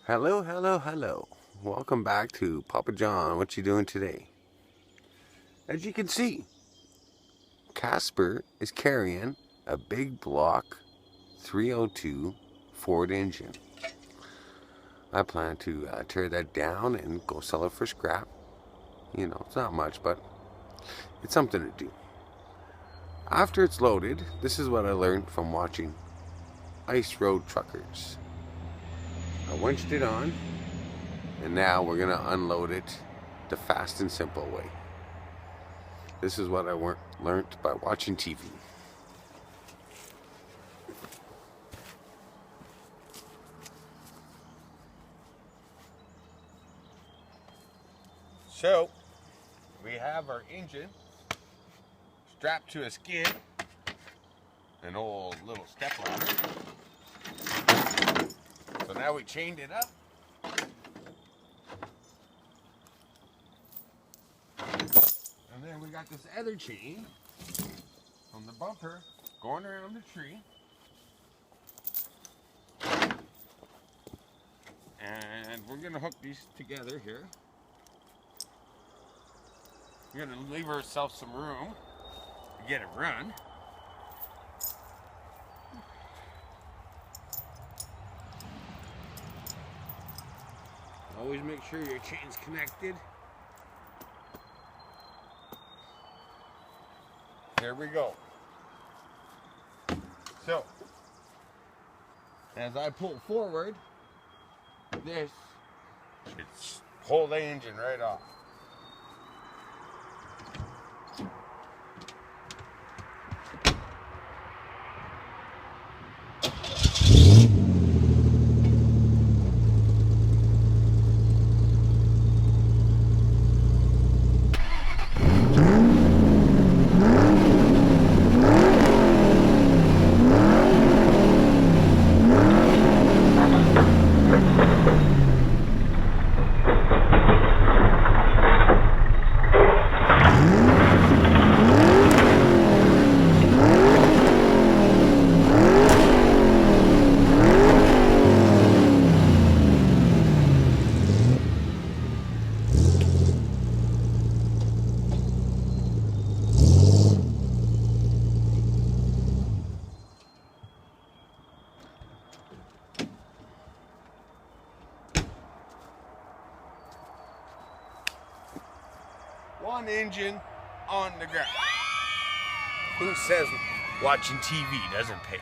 Hello, hello, hello. Welcome back to Papa John. What you doing today? As you can see, Casper is carrying a big block 302 Ford engine. I plan to tear that down and go sell it for scrap. You know, it's not much, but it's something to do. After it's loaded, this is what I learned from watching ice road truckers. I winched it on, and now we're going to unload it the fast and simple way. This is what I learned by watching TV. So, we have our engine strapped to a skid, an old little step ladder. So now we chained it up. And then we got this other chain from the bumper going around the tree. And we're going to hook these together here. We're going to leave ourselves some room to get it run. Always make sure your chain's connected. Here we go. So, as I pull forward, this should pull the engine right off. One engine on the ground. Who says watching TV doesn't pay?